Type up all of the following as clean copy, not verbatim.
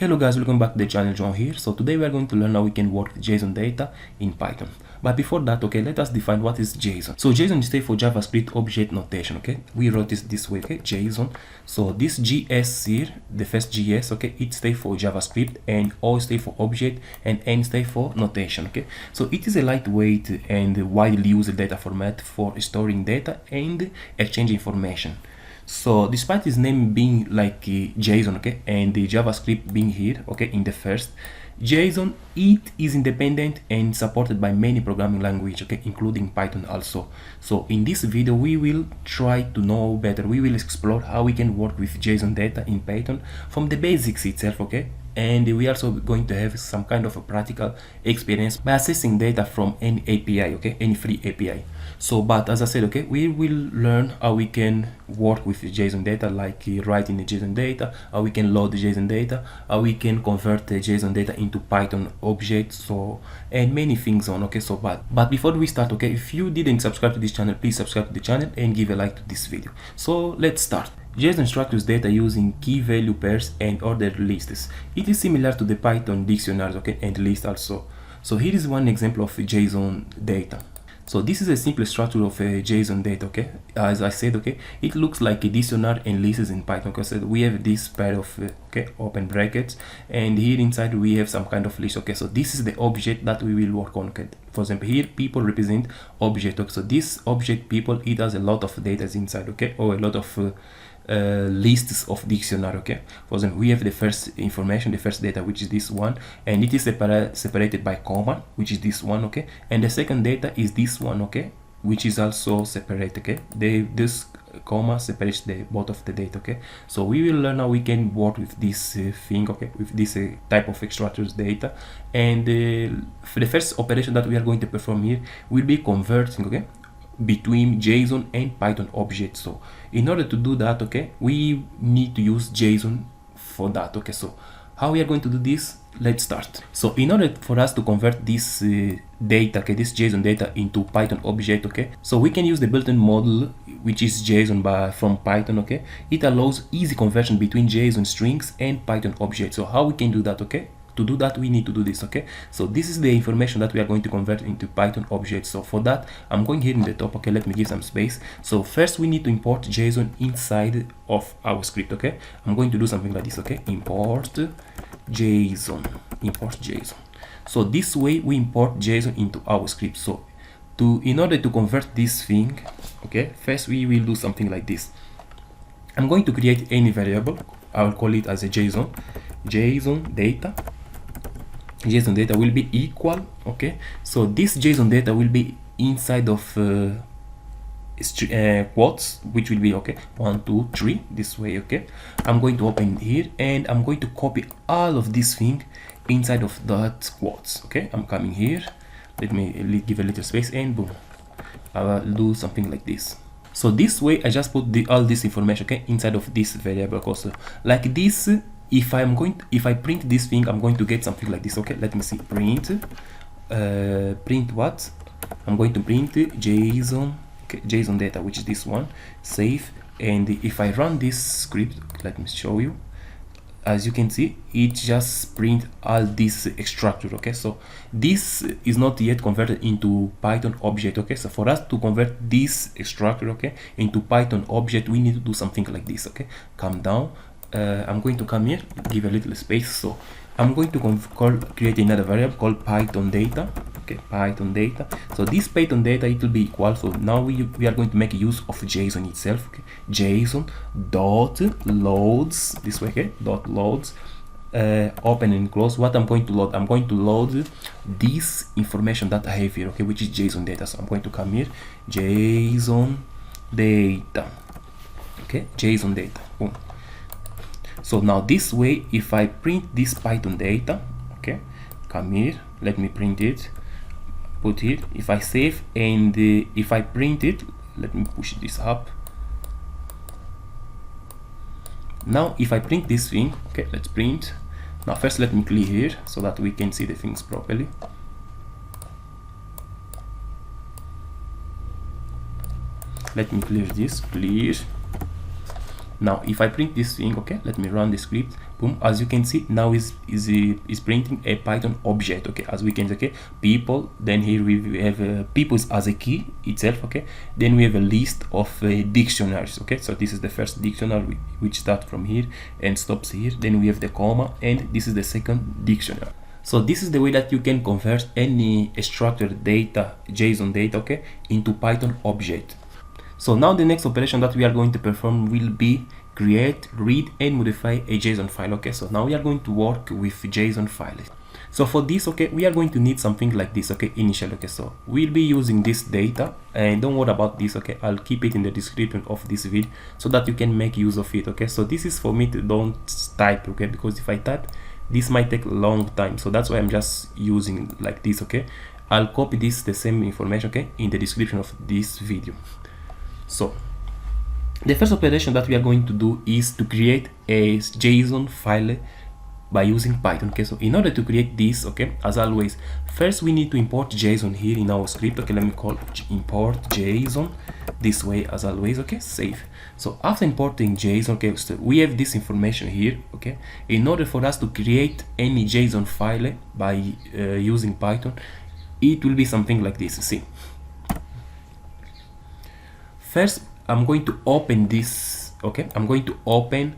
Hello guys, welcome back to the channel. John here. So today we are going to learn how we can work with JSON data in Python. But before that, okay, let us define what is JSON. So JSON stands for JavaScript Object Notation, okay? We wrote this way, okay? JSON. So this GS here, the first GS, okay, it stands for JavaScript, and O stands for object, and N stands for notation, okay? So it is a lightweight and widely used data format for storing data and exchanging information. So despite its name being like JSON, okay, and the JavaScript being here, okay, in the first, JSON, it is independent and supported by many programming languages, okay, including Python also. So in this video, we will try to know better. We will explore how we can work with JSON data in Python from the basics itself, okay, and we are also going to have some kind of a practical experience by accessing data from any API, okay, any free API. So, but as I said, okay, we will learn how we can work with JSON data, like writing the JSON data, how we can load the JSON data, how we can convert the JSON data into Python objects, so, and many things on, okay. So, but before we start, okay, if you didn't subscribe to this channel, please subscribe to the channel and give a like to this video. So let's start. JSON structures data using key value pairs and ordered lists. It is similar to the Python dictionaries, okay, and list also. So here is one example of JSON data. So this is a simple structure of a JSON data, okay. As I said, okay, it looks like a dictionary and lists in Python, because we have this pair of okay, open brackets, and here inside we have some kind of list, okay. So this is the object that we will work on, okay. For example, here people represent object, okay. So this object people, it has a lot of data inside, okay, or a lot of lists of dictionary, okay. For example, we have the first information, the first data, which is this one, and it is separated by comma, which is this one, okay, and the second data is this one, okay, which is also separated, okay. This comma separates the both of the data, okay. So we will learn how we can work with this thing, okay, with this type of structures data, and for the first operation that we are going to perform here will be converting, okay, between JSON and Python objects. So in order to do that, okay, we need to use JSON for that, okay. So how we are going to do this? Let's start. So in order for us to convert this data, okay, this JSON data into Python object, okay, so we can use the built-in model, which is JSON from Python, okay. It allows easy conversion between JSON strings and Python objects. So how we can do that, okay? To do that, we need to do this, okay. So this is the information that we are going to convert into Python objects. So for that, I'm going here in the top, okay, let me give some space. So first we need to import JSON inside of our script, okay. I'm going to do something like this, okay, import JSON. So this way we import JSON into our script. So in order to convert this thing, okay, first we will do something like this. I'm going to create any variable. I will call it as a JSON data. JSON data will be equal, okay. So this JSON data will be inside of quotes, which will be, okay, 1 2 3 this way, okay. I'm going to open here and I'm going to copy all of this thing inside of that quotes, okay. I'm coming here, let me give a little space, and boom, I will do something like this. So this way I just put all this information, okay, inside of this variable also, like this. If I print this thing, I'm going to get something like this, okay. Let me see, print what? I'm going to print JSON, okay, JSON data, which is this one, save. And if I run this script, let me show you. As you can see, it just print all this structure, okay. So this is not yet converted into Python object, okay. So for us to convert this structure, okay, into Python object, we need to do something like this, okay. Come down. I'm going to come here, give a little space. So I'm going to create another variable called Python data, okay, Python data. So this Python data, it will be equal. So now we are going to make use of JSON itself, okay, json.loads, this way, okay, .loads, open and close. What I'm going to load? I'm going to load this information that I have here, okay, which is JSON data. So I'm going to come here, JSON data, okay, JSON data, boom. So now this way, if I print this Python data, okay, come here, let me print it, put it, if I save, and if I print it, let me push this up. Now if I print this thing, okay, let's print. Now first let me clear here so that we can see the things properly. Let me clear this, clear. Now if I print this thing, okay, let me run the script. Boom, as you can see now is printing a Python object, okay, as we can see, okay, people, then here we have peoples as a key itself, okay, then we have a list of dictionaries, okay, so this is the first dictionary which starts from here and stops here, then we have the comma, and this is the second dictionary. So this is the way that you can convert any structured data, JSON data, okay, into Python object. So now the next operation that we are going to perform will be create, read, and modify a JSON file, okay. So now we are going to work with JSON files. So for this, okay, we are going to need something like this, okay, initially, okay. So we'll be using this data, and don't worry about this, okay, I'll keep it in the description of this video so that you can make use of it, okay. So this is for me to don't type, okay, because if I type, this might take a long time, so that's why I'm just using like this, okay. I'll copy this, the same information, okay, in the description of this video. So the first operation that we are going to do is to create a JSON file by using Python, okay. So in order to create this, okay, as always, first we need to import JSON here in our script, okay. Let me call import JSON this way, as always, okay. Save. So after importing JSON, okay, so we have this information here, okay. In order for us to create any JSON file by using Python, it will be something like this. See, first I'm going to open this, okay. I'm going to open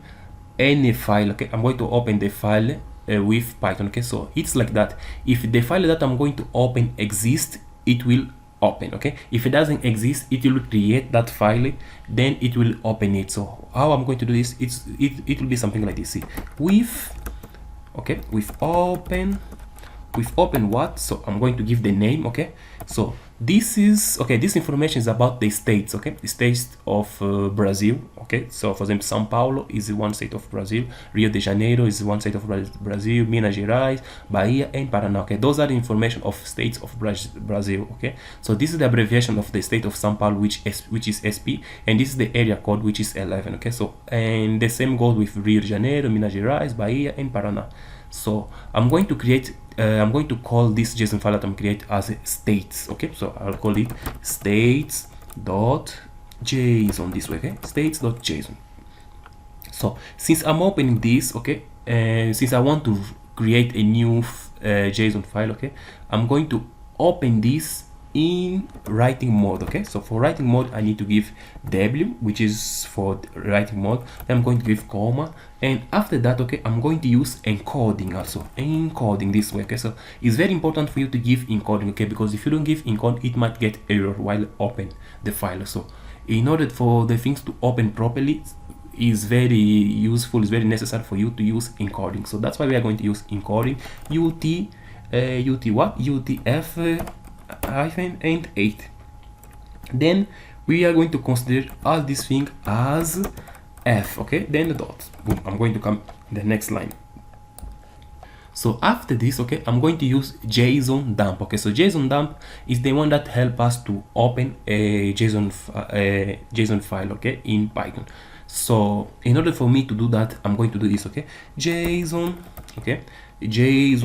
any file, okay. I'm going to open the file with Python, okay. So it's like that. If the file that I'm going to open exists, it will open, okay. If it doesn't exist, it will create that file, then it will open it. So how I'm going to do this, it will be something like this. See, with, okay, with open what, so I'm going to give the name, okay. So this is, okay, this information is about the states, okay, the states of Brazil, okay. So for example, São Paulo is one state of Brazil, Rio de Janeiro is one state of Brazil, Minas Gerais, Bahia, and Paraná, okay. Those are the information of states of Brazil, okay. So this is the abbreviation of the state of São Paulo, which is SP, and this is the area code, which is 11, okay. So and the same goes with Rio de Janeiro, Minas Gerais, Bahia, and Paraná. So I'm going to create I'm going to call this JSON file that I'm create as states, okay. So I'll call it states.json this way, okay, states.json. So since I'm opening this, okay, since I want to create a new JSON file, okay, I'm going to open this in writing mode, okay. So for writing mode, I need to give W, which is for writing mode. Then I'm going to give comma, and after that, okay, I'm going to use encoding also, encoding this way, okay. So it's very important for you to give encoding, okay, because if you don't give encode, it might get error while open the file. So in order for the things to open properly, is very useful, is very necessary for you to use encoding. So that's why we are going to use encoding UTF and 8. Then we are going to consider all this thing as F, okay, then the dot. Boom, I'm going to come the next line. So after this, okay, I'm going to use json.dump, okay. So json.dump is the one that help us to open a JSON file, okay, in Python. So in order for me to do that, I'm going to do this, okay, json, okay, json.dump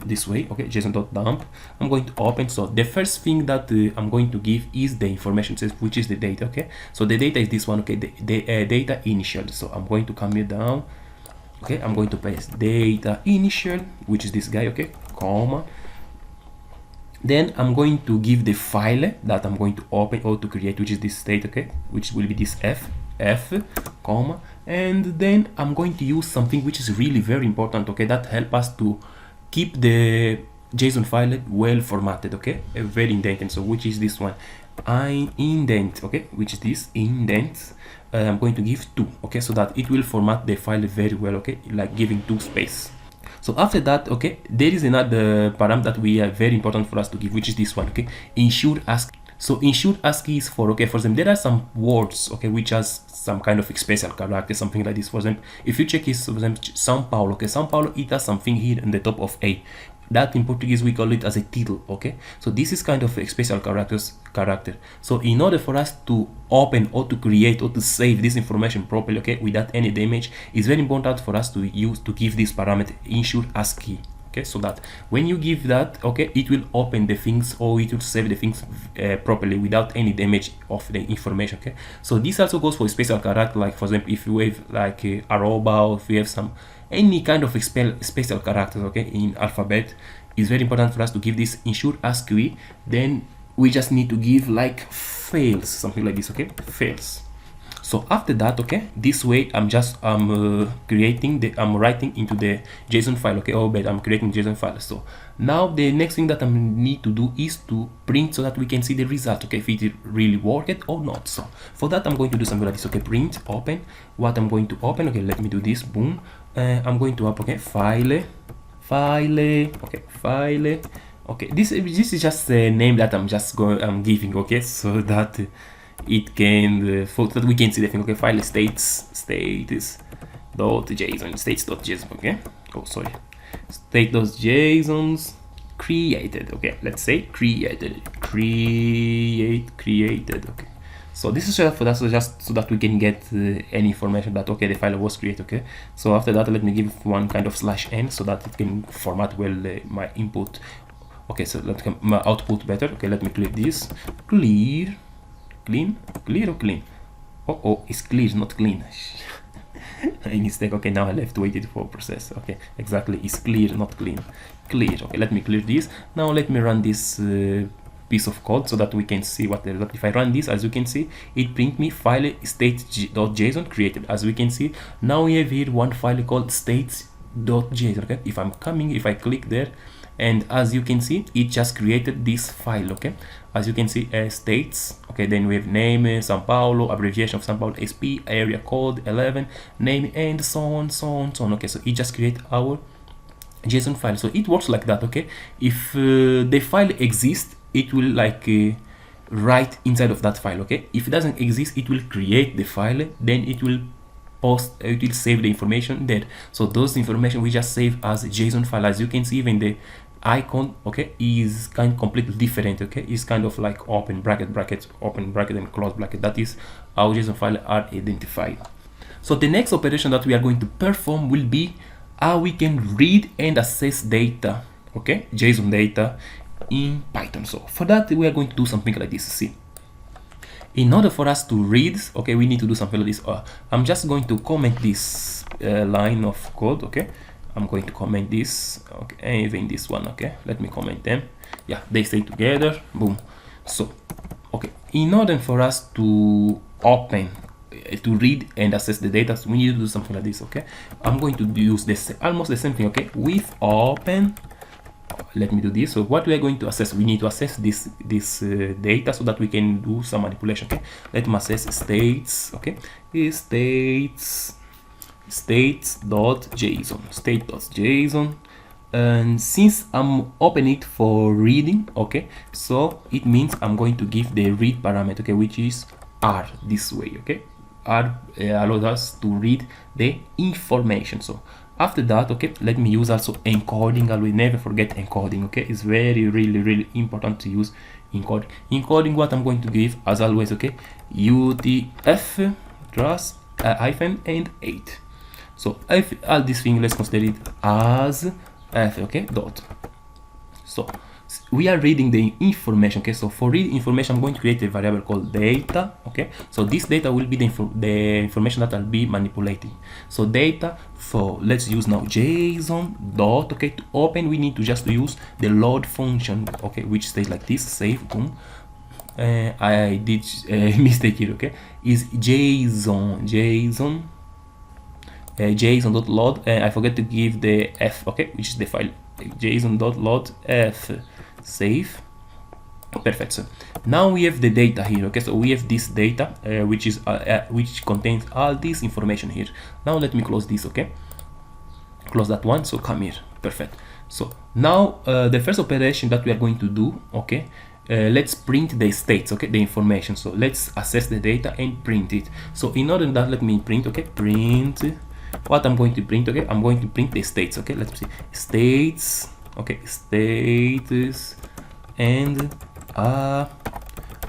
this way, okay, json.dump. I'm going to open. So the first thing that I'm going to give is the information itself, which is the data, okay. So the data is this one, okay, the data initial. So I'm going to come here down, okay, I'm going to place data initial, which is this guy, okay, comma. Then I'm going to give the file that I'm going to open or to create, which is this state, okay, which will be this f, comma, and then I'm going to use something which is really very important, okay, that help us to keep the JSON file well formatted, okay, very indented. So which is this one, I indent, okay, which is this indent. I'm going to give 2, okay, so that it will format the file very well, okay, like giving 2 space. So after that, okay, there is another parameter that we are very important for us to give, which is this one, okay, ensure ASCII. So ensure ASCII is for, okay, for example, there are some words, okay, which has some kind of special character, something like this. For example, if you check this, for example, São Paulo, okay, São Paulo, it has something here in the top of A. That in Portuguese we call it as a title, okay. So this is kind of a special character. So in order for us to open or to create or to save this information properly, okay, without any damage, it's very important for us to give this parameter ensure ASCII, okay, so that when you give that, okay, it will open the things, or it will save the things properly without any damage of the information. Okay, so this also goes for special character, like for example, if you have like a arroba, or if you have some any kind of special characters, okay, in alphabet, it's very important for us to give this ensure ASCII. Then we just need to give like fails, something like this, okay, fails. So after that, okay, this way I'm writing into the JSON file, okay, oh, but I'm creating JSON file. So now the next thing that I need to do is to print, so that we can see the result, okay, if it really worked or not. So for that, I'm going to do something like this, okay, print open. What I'm going to open, okay, let me do this, boom. I'm going to open, okay, file, okay, file, okay. This is just a name that I'm giving, okay, so that it can so that we can see the thing, okay, file status.json, okay, oh sorry, state.jsons created, okay, let's say created, okay. So this is just for that, so just so that we can get any information that, okay, the file was created, okay. So after that, let me give one kind of /n so that it can format well my input, okay, so let my output better, okay. Let me clear this, clear or clean? Oh, it's clear, not clean. A mistake, okay, now I have to wait it for process, okay, exactly, it's clear, not clean, clear, okay. Let me clear this. Now let me run this piece of code so that we can see what the result. If I run this, as you can see, it print me file state.json created. As we can see, now we have here one file called states.json, okay. If I click there, and as you can see, it just created this file, okay. As you can see, states, okay, then we have name, São Paulo, abbreviation of São Paulo, SP, area code 11, name, and so on, okay. So it just create our JSON file. So it works like that, okay. If the file exists, it will like write inside of that file, okay. If it doesn't exist, it will create the file, then it will save the information there. So those information we just save as a JSON file. As you can see, even the icon, okay, is kind of completely different, okay. It's kind of like open bracket, open bracket, and close bracket. That is how JSON files are identified. So the next operation that we are going to perform will be how we can read and access data, okay, JSON data in Python. So for that, we are going to do something like this. See, in order for us to read, okay, we need to do something like this. I'm just going to comment this line of code, okay. I'm going to comment this, okay, and even this one, okay. Let me comment them. Yeah, they stay together, boom. So okay, in order for us to open, to read and access the data, so we need to do something like this, okay. I'm going to use this almost the same thing, okay, with open. Let me do this. So what we are going to access, we need to access this data so that we can do some manipulation, okay. Let me access states, okay, states.json, and since I'm opening it for reading, okay, so it means I'm going to give the read parameter, okay, which is r, this way, okay. R allows us to read the information. So after that, okay, let me use also encoding. I will never forget encoding, okay. It's really important to use encoding. What I'm going to give, as always, okay, UTF plus hyphen and 8. So if all this thing, let's consider it as f, okay, dot. So we are reading the information, okay. So for read information, I'm going to create a variable called data, okay. So this data will be the information that I'll be manipulating. So data, for let's use now JSON dot, okay. To open, we need to just use the load function, okay, which stays like this, save, boom. I did a mistake here, okay. Is json.load, I forget to give the f, okay, which is the file json.load f, save, perfect. So now we have the data here, okay. So we have this data which contains all this information here. Now let me close this, okay, close that one. So come here, perfect. So now the first operation that we are going to do, okay, let's print the states, okay, the information. So let's access the data and print it. So in order that, let me print, okay, print what I'm going to print, okay. I'm going to print the states, okay. Let's see, states, okay, status and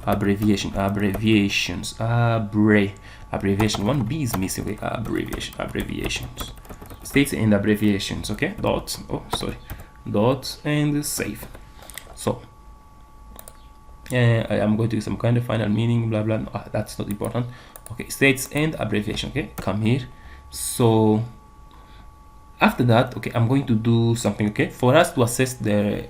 abbreviations, abbreviation, one b is missing, okay, abbreviations, states and abbreviations, okay, dot, oh sorry, dot and save. So I am going to use some kind of final meaning, blah blah. That's not important. Okay, states and abbreviation. Okay, come here. So after that, okay, I'm going to do something. Okay, for us to assess the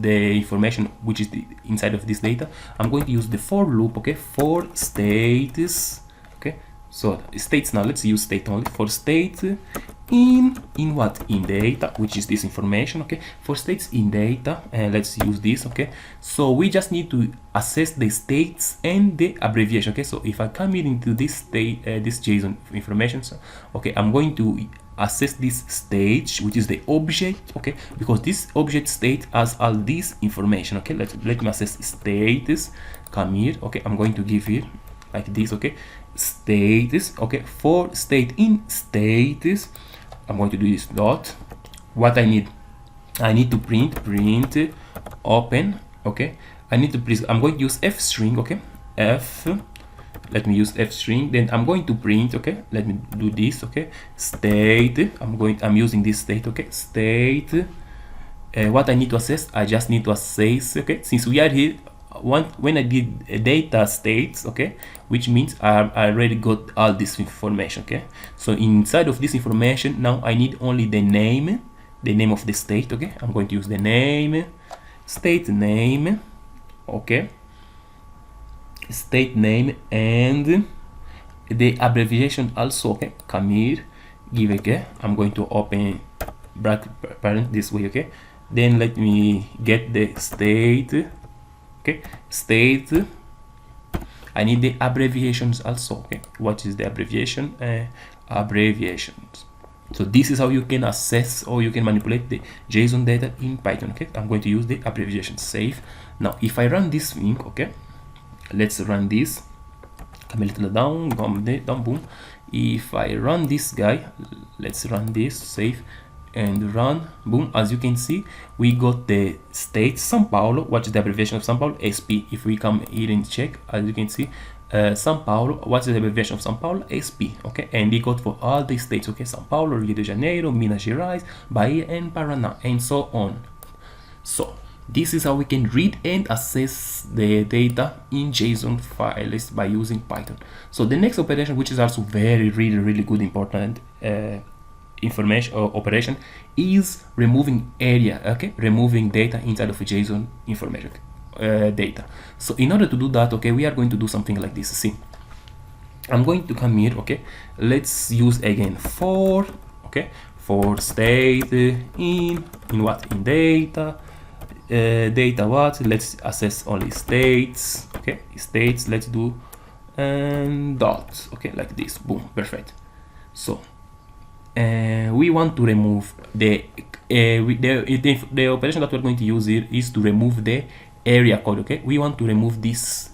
information which is inside of this data, I'm going to use the for loop. Okay, for states. Okay, so states, now let's use state only. For state in what? In data, which is this information. Okay, for states in data, and let's use this. Okay, so we just need to assess the states and the abbreviation. Okay, so if I come here into this state, this JSON information, so okay, I'm going to assess this state, which is the object. Okay, because this object state has all this information. Okay, let me assess status. Come here. Okay, I'm going to give here like this. Okay, status. Okay, for state in status, I'm going to do this dot. What I need to print open. Okay, I need to print. I'm going to use f string. Okay, f. Let me use f string. Then I'm going to print. Okay, let me do this. Okay, state. I'm using this state. Okay, state. What I need to assess, I just need to assess. Okay, since we are here, when I did data states, okay, which means I already got all this information. Okay, so inside of this information, now I need only the name of the state. Okay, I'm going to use the name, state name. Okay, state name and the abbreviation also. Okay, come here, give. Okay, I'm going to open bracket parent this way. Okay, then let me get the state. Okay, state. I need the abbreviations also. Okay, what is the abbreviation? Abbreviations. So this is how you can assess or you can manipulate the JSON data in Python. Okay, I'm going to use the abbreviation. Save. Now if I run this thing, okay, let's run this. Come a little down, down, boom. If I run this guy, let's run this, save and run, boom. As you can see, we got the state São Paulo. What is the abbreviation of São Paulo? SP. If we come here and check, as you can see, São Paulo, what's the abbreviation of São Paulo? SP. Okay, and we got for all the states. Okay, São Paulo, Rio de Janeiro, Minas Gerais, Bahia and Paraná, and so on. So this is how we can read and assess the data in JSON files by using Python. So the next operation, which is also really good, important information or operation, is removing area. Okay, removing data inside of a JSON information data. So in order to do that, okay, we are going to do something like this. See, I'm going to come here. Okay, let's use again for. Okay, for state in what? In data. Data what? Let's assess only states. Okay, states. Let's do dot. Okay, like this. Boom, perfect. So we want to remove the operation that we're going to use here is to remove the area code. Okay, we want to remove this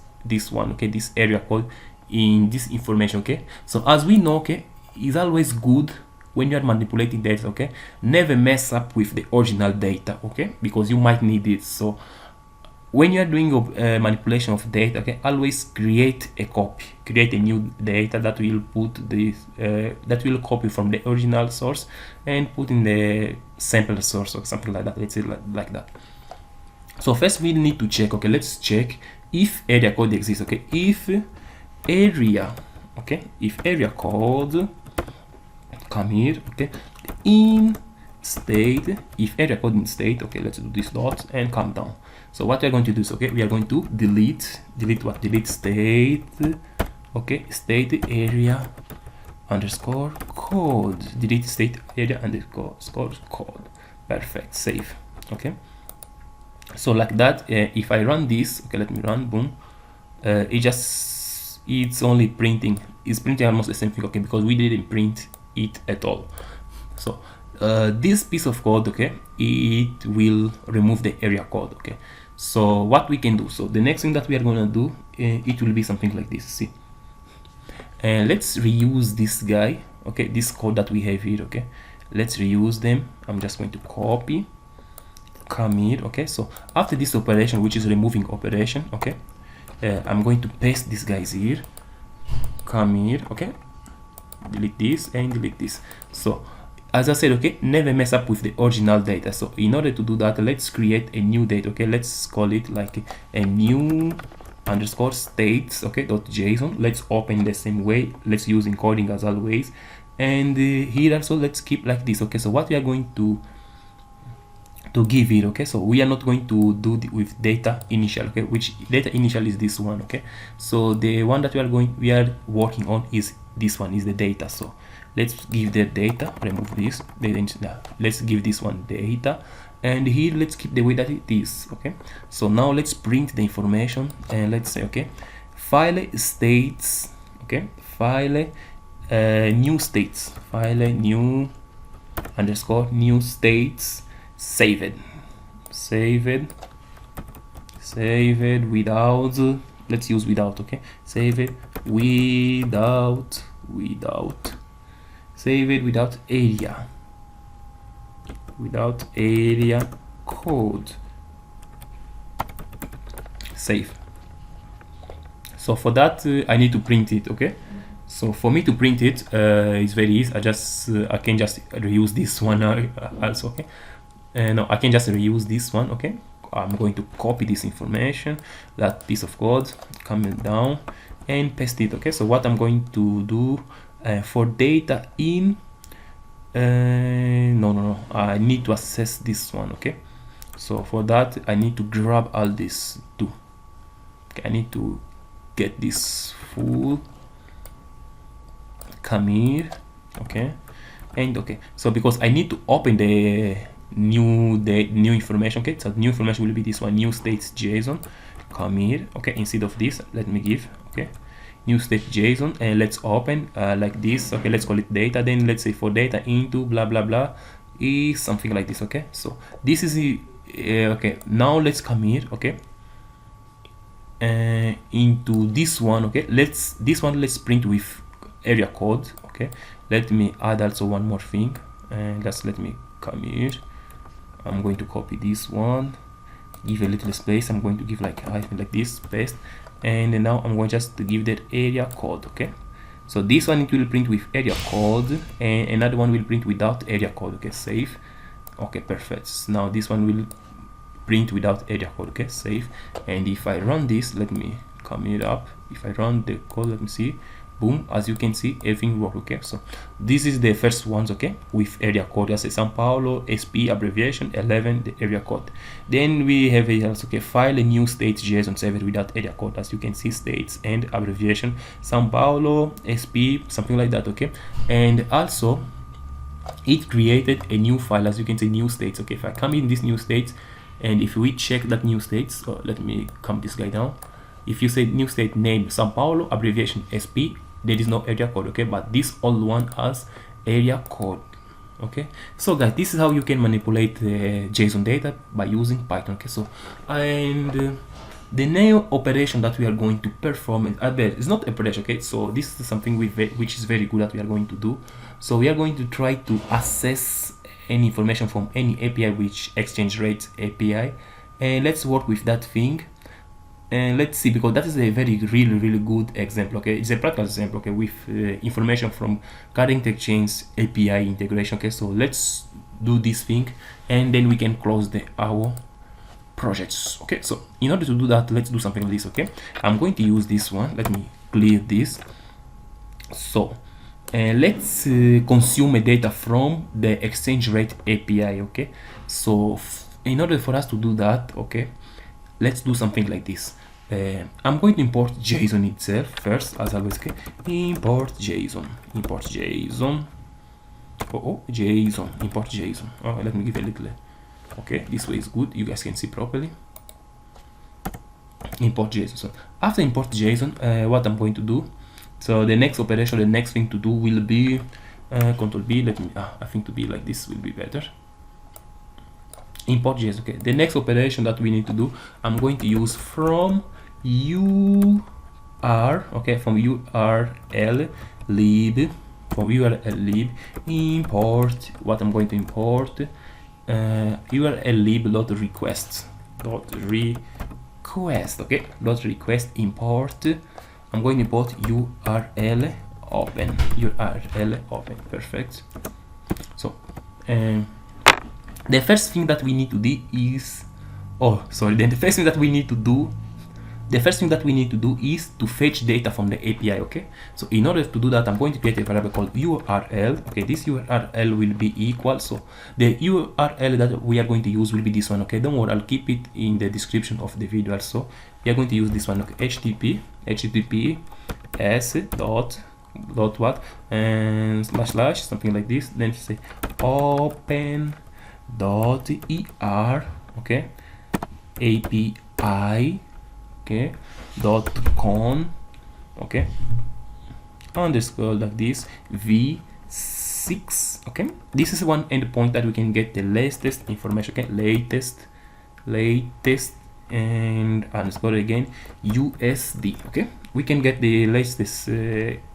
one. Okay, this area code in this information. Okay, so as we know, okay, it's always good when you are manipulating data. Okay, never mess up with the original data. Okay, because you might need it. So when you are doing manipulation of data, okay, always create a copy, create a new data that will put this that will copy from the original source and put in the sample source or something like that. Let's say like that. So first we need to check. Okay, let's check if area code exists. Okay, if area, okay, if area code, come here. Okay, in state, if area code in state. Okay, let's do this dot and come down. So what we are going to do is, okay, we are going to delete what? Delete state. Okay, state area underscore code. Delete state area underscore code. Perfect. Save. Okay, so like that. If I run this, okay, let me run. Boom. It's only printing. It's printing almost the same thing. Okay, because we didn't print it at all. So this piece of code, okay, it will remove the area code. Okay, so what we can do, so the next thing that we are going to do, it will be something like this. See, let's reuse this guy. Okay, this code that we have here. Okay, let's reuse them. I'm just going to copy, come here. Okay, so after this operation, which is removing operation, okay, I'm going to paste these guys here. Come here. Okay, delete this and delete this. So as I said, okay, never mess up with the original data. So in order to do that, let's create a new data. Okay, let's call it like a new underscore states, okay, .json. Let's open the same way. Let's use encoding as always, and here also let's keep like this. Okay, so what we are going to give it, okay, so we are not going to do with data initial, okay, which data initial is this one. Okay, so the one that we are working on is this one, is the data. So let's give the data, remove this data, let's give this one data, and here let's keep the way that it is. Okay, so now let's print the information, and let's say, okay, file states, okay, file new states, file new underscore new states, save it without, let's use without, okay, save it without save it without area code, save. So for that I need to print it. Okay, so for me to print it it's very easy. I can just reuse this one also. Okay, no, I can just reuse this one. Okay, I'm going to copy this information, that piece of code, coming down and paste it. Okay, so what I'm going to do for data in no, I need to access this one. Okay, so for that I need to grab all this too. Okay, I need to get this full, come here. Okay, and okay, so because I need to open the new information. Okay, so new information will be this one, new states JSON. Come here. Okay, instead of this, let me give, okay, new state JSON, and let's open like this. Okay, let's call it data. Then let's say for data into blah blah blah is something like this. Okay, so this is the okay, now let's come here. Okay, into this one. Okay, let's print with area code. Okay, let me add also one more thing, and let me come here. I'm going to copy this one, give a little space. I'm going to give like this, paste, and then now I'm going just to give that area code. Okay, so this one it will print with area code, and another one will print without area code. Okay, save. Okay, perfect. Now this one will print without area code. Okay, save. And if I run this, let me come here up. If I run the code, let me see. Boom, as you can see, everything works. Okay, so this is the first ones. Okay, with area code, I say São Paulo, SP, abbreviation 11, the area code. Then we have a also, okay, file a new states JSON server without area code. As you can see, states and abbreviation São Paulo, SP, something like that. Okay, and also it created a new file, as you can see, new states. Okay, if I come in this new states, and if we check that new states, so let me come this guy down. If you say new state name São Paulo, abbreviation SP, there is no area code. Okay, but this old one has area code. Okay, so guys, this is how you can manipulate JSON data by using Python. Okay, so and the new operation that we are going to perform is not operation. Okay, so this is something which is very good that we are going to do. So we are going to try to access any information from any API, which ExchangeRate-API, and let's work with that thing. And let's see, because that is a really good example. Okay, it's a practical example. Okay, with information from current exchange API integration. Okay, so let's do this thing, and then we can close our projects. Okay, so in order to do that, let's do something like this. Okay, I'm going to use this one. Let me clear this. So let's consume a data from the ExchangeRate-API. Okay, so in order for us to do that, okay, let's do something like this. I'm going to import JSON itself first, as always. Okay, import JSON. JSON, import JSON. Oh, let me give a little. Okay, this way is good. You guys can see properly. Import JSON. So after import JSON, what I'm going to do? So the next operation, the next thing to do will be Control B. Let me. I think to be like this will be better. Import JSON. Okay, the next operation that we need to do, I'm going to use from UR. Okay, from URL lib, import what I'm going to import. URL lib dot request. Okay, dot request import. I'm going to import URL open. Perfect. So the first thing that we need to do is, then the first thing that we need to do is to fetch data from the API. Okay, so in order to do that, I'm going to create a variable called URL. Okay, this URL will be equal, so the URL that we are going to use will be this one. Okay, don't worry, I'll keep it in the description of the video. So we are going to use this one. Okay, https dot what and / something like this, then say open dot er, okay, API, okay, .con, okay, underscore like this v6. Okay, this is one endpoint that we can get the latest information. Okay, latest and underscore again USD. Okay, we can get the latest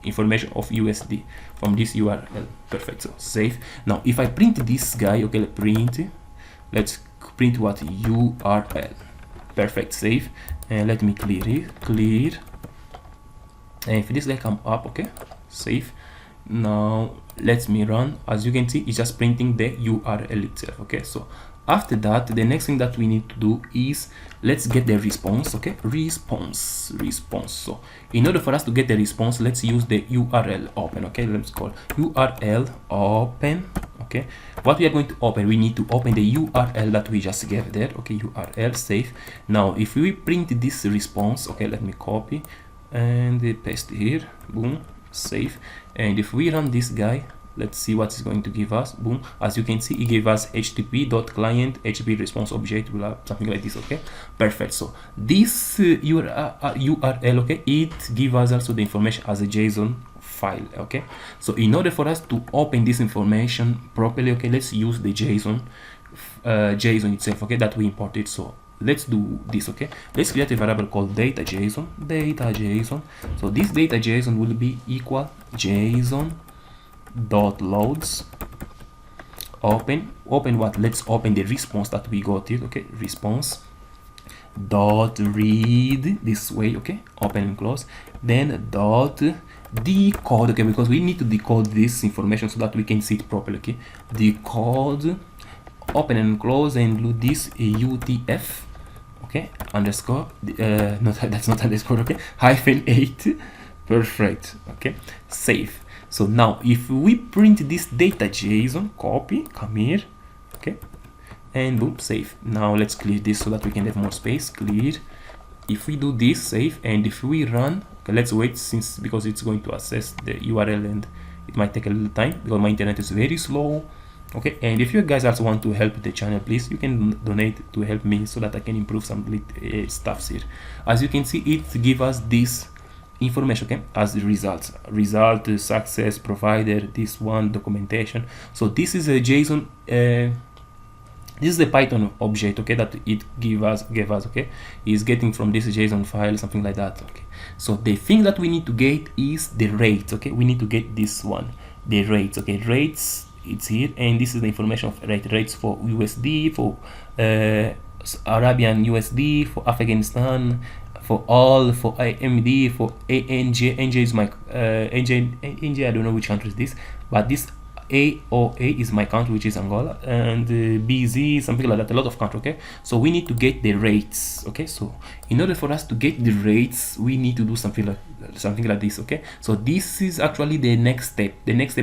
information of USD from this URL. Perfect. So save. Now if I print this guy, okay, let's print what URL. Perfect. Save, and let me clear it. And if this guy come up, okay, save. Now let me run. As you can see, it's just printing the URL itself. Okay, so after that, the next thing that we need to do is let's get the response. Okay, response. So in order for us to get the response, let's use the URL open. Okay, let's call URL open. Okay, what we are going to open, we need to open the URL that we just gave there. Okay, URL, save. Now if we print this response, okay, let me copy and paste here, boom, save. And if we run this guy, let's see what it's going to give us. Boom, as you can see, it gave us http.client http response object, something like this. Okay, perfect. So this URL, okay, it gives us also the information as a JSON file. Okay, so in order for us to open this information properly, okay, let's use the JSON itself, okay, that we imported. So let's do this. Okay, let's create a variable called data JSON. So this data JSON will be equal json.loads open what, let's open the response that we got here. Okay, response dot read this way. Okay, open and close, then dot decode. Okay, because we need to decode this information so that we can see it properly. Okay, decode, open and close, and do this UTF. Okay, underscore, that's not underscore. Okay, -8. Perfect. Okay, save. So now if we print this data JSON, copy, come here, okay, and boom, save. Now let's clear this so that we can have more space. Clear. If we do this, save, and if we run, okay, let's wait because it's going to access the URL and it might take a little time because my internet is very slow. Okay, and if you guys also want to help the channel, please, you can donate to help me so that I can improve some stuffs here. As you can see, it gives us this information, okay, as the result success provider, this one documentation. So this is a JSON, this is the Python object, okay, that it gave us, okay, is getting from this JSON file, something like that. Okay, so the thing that we need to get is the rates. Okay, we need to get this one, the rates. Okay, rates, it's here, and this is the information of rates for USD, for Arabian USD, for Afghanistan, for all, for AMD, for ANJ. NJ is my NJ, I don't know which country is this, but this AOA is my country, which is Angola, and BZ, something like that, a lot of country. Okay, so we need to get the rates. Okay, so in order for us to get the rates, we need to do something like this. Okay, so this is actually the next step,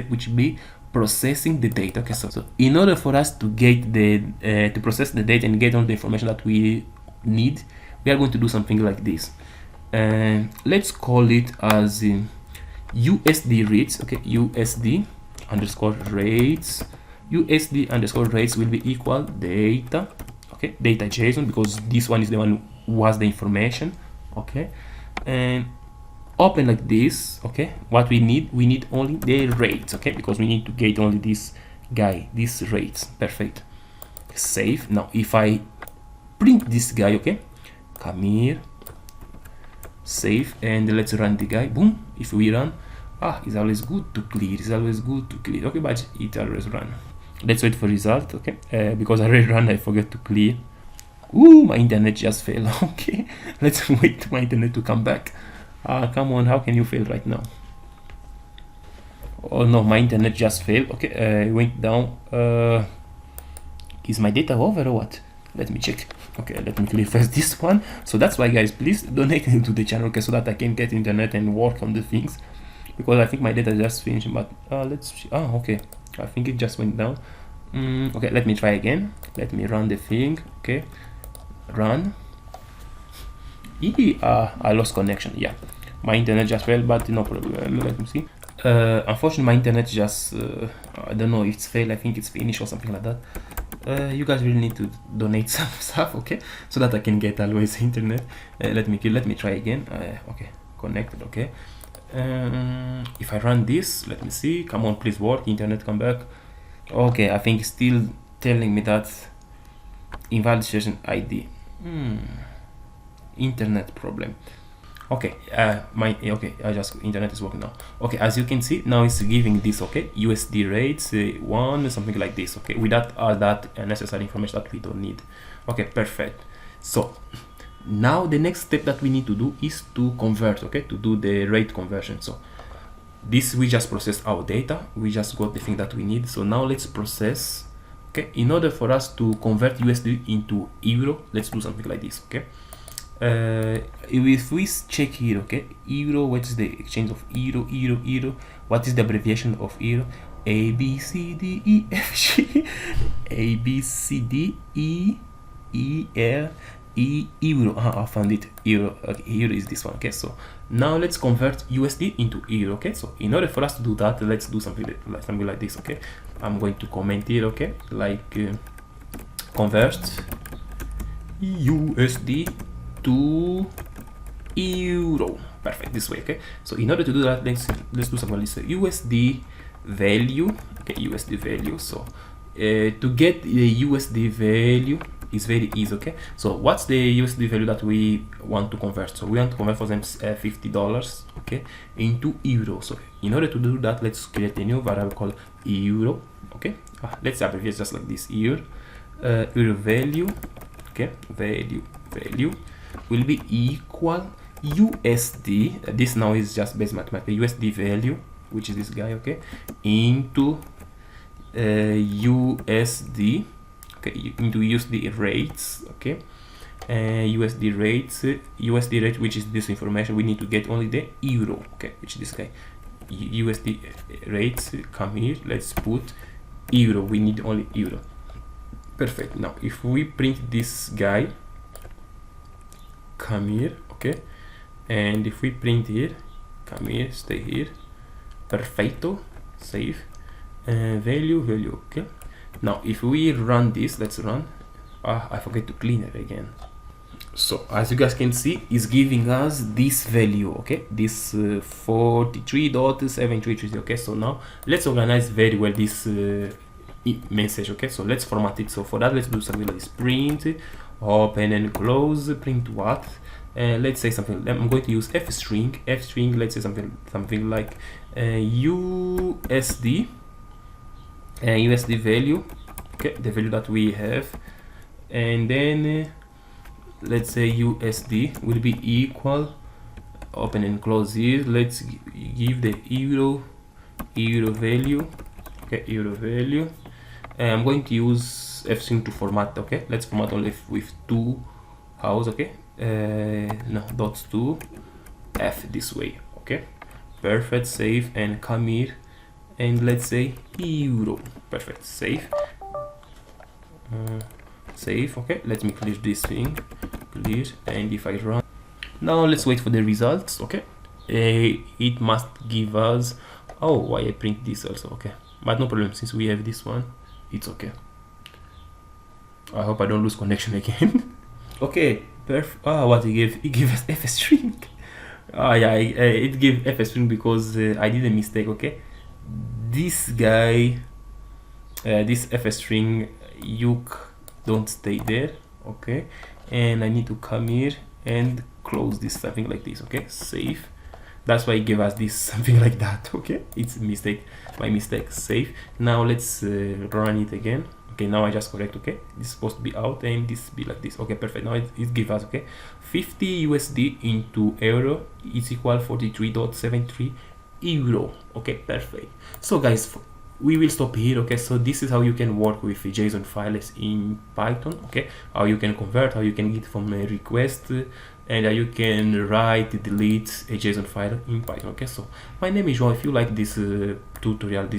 which will be processing the data. Okay, so in order for us to get the to process the data and get all the information that we need, we are going to do something like this, and let's call it as USD rates. Okay, USD underscore rates, USD underscore rates will be equal data. Okay, data JSON, because this one is the one who has the information. Okay, and open like this. Okay, what we need only the rates. Okay, because we need to get only this guy, these rates. Perfect. Save. Now if I print this guy, okay, come here, save, and let's run the guy. Boom. If we run, it's always good to clear. Okay, but it always run. Let's wait for result. Okay, because I already ran, I forget to clear. Ooh, my internet just failed. Okay, let's wait for my internet to come back. Come on, how can you fail right now? Oh no, my internet just failed. Okay, it went down. Is my data over or what? Let me check. Okay, let me clear first this one. So that's why, guys, please donate to the channel, okay, so that I can get internet and work on the things, because I think my data just finished. But let's see. Oh, okay, I think it just went down. Okay, let me try again. Let me run the thing. Okay, run. I lost connection. Yeah, my internet just failed, but no problem. Let me see. Unfortunately, my internet just I don't know if it's failed. I think it's finished or something like that. You guys really need to donate some stuff, okay, so that I can get always internet. Let me try again. Okay, connected. Okay, if I run this, let me see. Come on, please work. Internet, come back. Okay, I think it's still telling me that invalid session ID. Internet problem. Okay, I just internet is working now. Okay, as you can see now, it's giving this, okay, USD rates, one something like this, okay, without all that necessary information that we don't need. Okay, perfect. So now the next step that we need to do is to convert, okay, to do the rate conversion. So this, we just process our data, we just got the thing that we need. So now let's process, okay, in order for us to convert USD into euro, let's do something like this, okay. If we check here, okay, euro, what is the exchange of euro, what is the abbreviation of euro? A B C D E F G A B C D E L E euro. I found it. Euro. Okay, euro is this one. Okay, so now let's convert USD into euro. Okay, so in order for us to do that, let's do something like this. Okay, I'm going to comment here. Okay, like convert USD to euro. Perfect, this way. Okay, so in order to do that, let's do something like this. USD value. Okay, USD value. So to get the USD value is very easy. Okay, so what's the USD value that we want to convert? So we want to convert, for them, $50, okay, into euro. So in order to do that, let's create a new variable called euro. Okay, let's abbreviate just like this. Euro value. Okay, value will be equal USD. This now is just base mathematics. USD value, which is this guy, okay, into USD, okay, into USD rates, okay, USD rates, USD rate, which is this information. We need to get only the euro, okay, which is this guy. USD rates, come here, let's put euro. We need only euro. Perfect. Now if we print this guy, come here, okay, and if we print here, come here, stay here, perfecto, save, value, okay. Now if we run this, let's run. I forget to clean it again. So as you guys can see, it's giving us this value, okay, this 43.733. okay, so now let's organize very well this message, okay. So let's format it. So for that, let's do something like this: print, open and close, print what, let's say something. I'm going to use f string. Let's say something like USD value, okay, the value that we have, and then let's say USD will be equal, open and close here. Let's give the euro value, okay, euro value. I'm going to use f string to format, okay. Let's format only with two house, okay, no, dots to f this way, okay, perfect. Save and come here and let's say euro. Perfect, save, okay. Let me clear this thing, clear, and if I run now, let's wait for the results, okay. It must give us, oh, why I print this also, okay, but no problem, since we have this one, it's okay. I hope I don't lose connection again. Okay, perfect. What it gave us f string. Yeah, it gave f string because I did a mistake, okay. This guy, this f string, you don't stay there, okay, and I need to come here and close this, something like this, okay, save. That's why it gave us this something like that, okay. It's a mistake, my mistake. Save. Now let's run it again. Okay, now I just correct, okay. This is supposed to be out and this be like this, okay, perfect. Now it gives us, okay, 50 USD into euro is equal 43.73 euro. Okay, perfect. So guys, we will stop here. Okay, so this is how you can work with JSON files in Python. Okay, how you can convert, how you can get from a request, and how you can write, delete a JSON file in Python. Okay, so my name is João. If you like this tutorial,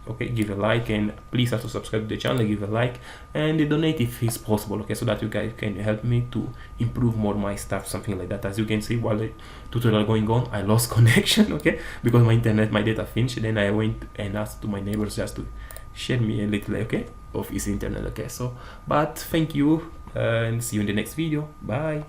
okay, give a like, and please also subscribe to the channel, give a like, and donate if it's possible. Okay, so that you guys can help me to improve more my stuff, something like that. As you can see, while the tutorial going on, I lost connection. Okay, because my data finished. Then I went and asked to my neighbors just to share me a little, okay, of his internet. Okay, so but thank you, and see you in the next video. Bye.